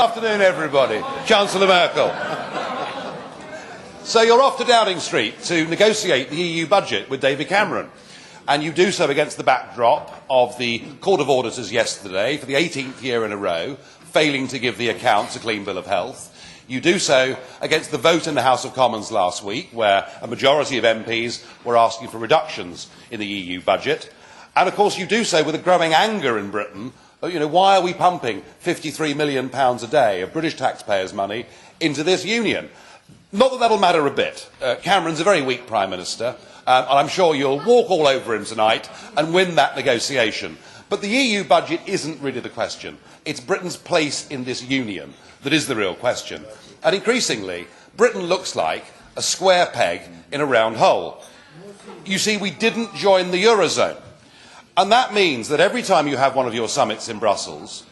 afternoon, everybody. Chancellor Merkel. So you're off to Downing Street to negotiate the EU budget with David Cameron. And you do so against the backdrop of the Court of Auditors yesterday, for the 18th year in a row, failing to give the accounts a clean bill of health. You do so against the vote in the House of Commons last week, where a majority of MPs were asking for reductions in the EU budget. And of course you do so with a growing anger in Britain. Why are we pumping £53 million a day of British taxpayers' money into this union? Not that that'll matter a bit. Cameron's a very weak Prime Minister, and I'm sure you'll walk all over him tonight and win that negotiation. But the EU budget isn't really the question. It's Britain's place in this union that is the real question. And increasingly, Britain looks like a square peg in a round hole. You see, we didn't join the Eurozone. And that means that every time you have one of your summits in Brussels,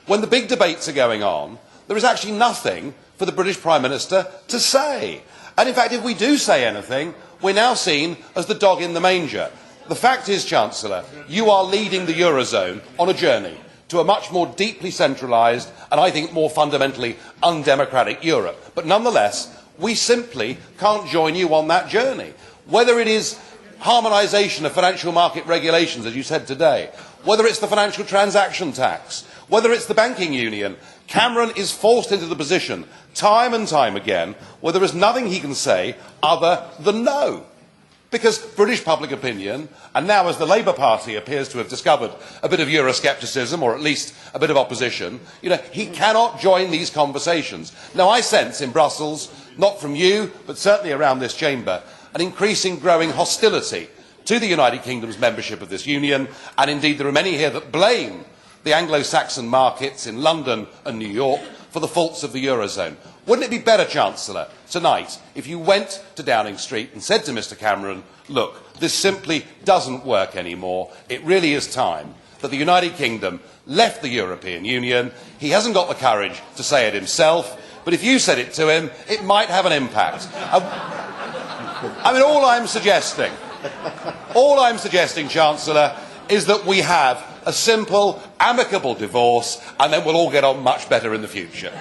when the big debates are going on, there is actually nothing for the British Prime Minister to say. And in fact, if we do say anything, we're now seen as the dog in the manger. The fact is, Chancellor, you are leading the Eurozone on a journey to a much more deeply centralised and, I think, more fundamentally undemocratic Europe. But nonetheless, we simply can't join you on that journey. Whether it is harmonisation of financial market regulations, as you said today, whether it's the financial transaction tax, whether it's the banking union, Cameron is forced into the position, time and time again, where there is nothing he can say other than no. Because British public opinion, and now as the Labour Party appears to have discovered a bit of Euroscepticism, or at least a bit of opposition, he cannot join these conversations. Now I sense in Brussels, not from you, but certainly around this chamber, an increasing growing hostility to the United Kingdom's membership of this union, and indeed there are many here that blame the Anglo-Saxon markets in London and New York for the faults of the Eurozone. Wouldn't it be better, Chancellor, tonight, if you went to Downing Street and said to Mr Cameron, look, this simply doesn't work anymore. It really is time that the United Kingdom left the European Union. He hasn't got the courage to say it himself, but if you said it to him, it might have an impact. All I'm suggesting, Chancellor, is that we have a simple, amicable divorce, and then we'll all get on much better in the future.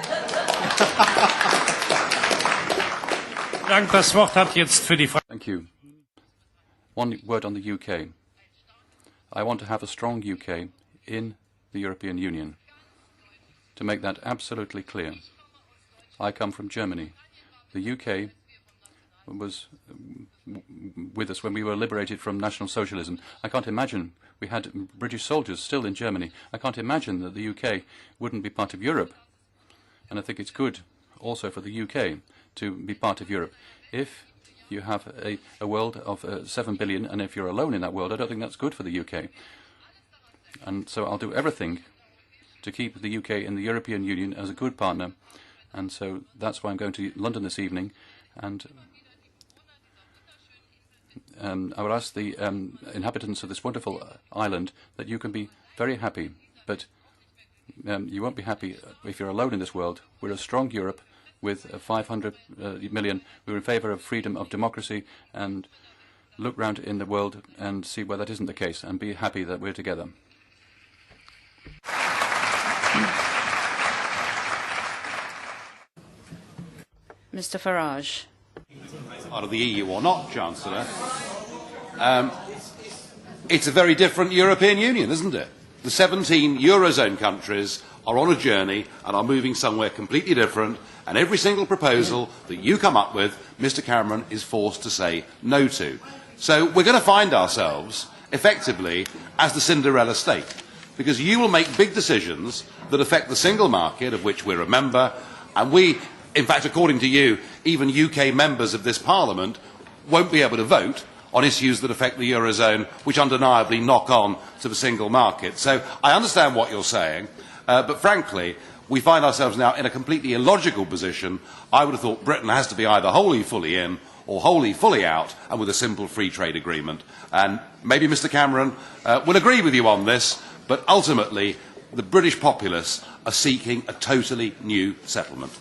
Thank you. One word on the UK. I want to have a strong UK in the European Union. To make that absolutely clear, I come from Germany. The UK was with us when we were liberated from National Socialism. I can't imagine, we had British soldiers still in Germany. I can't imagine that the UK wouldn't be part of Europe. And I think it's good also for the UK to be part of Europe. If you have a world of 7 billion, and if you're alone in that world, I don't think that's good for the UK. And so I'll do everything to keep the UK in the European Union as a good partner. And so that's why I'm going to London this evening. And I would ask the inhabitants of this wonderful island that you can be very happy, but you won't be happy if you're alone in this world. We're a strong Europe with 500 million. We're in favour of freedom, of democracy, and look round in the world and see where that isn't the case, and be happy that we're together. Mr. Farage. Part of the EU or not, Chancellor, it's a very different European Union, isn't it? The 17 Eurozone countries are on a journey and are moving somewhere completely different, and every single proposal that you come up with, Mr Cameron is forced to say no to. So we're going to find ourselves, effectively, as the Cinderella state, because you will make big decisions that affect the single market, of which we're a member, and we, in fact, according to you, even UK members of this Parliament won't be able to vote on issues that affect the Eurozone, which undeniably knock on to the single market. So I understand what you're saying, but frankly, we find ourselves now in a completely illogical position. I would have thought Britain has to be either wholly fully in or wholly fully out, and with a simple free trade agreement. And maybe Mr Cameron will agree with you on this, but ultimately the British populace are seeking a totally new settlement.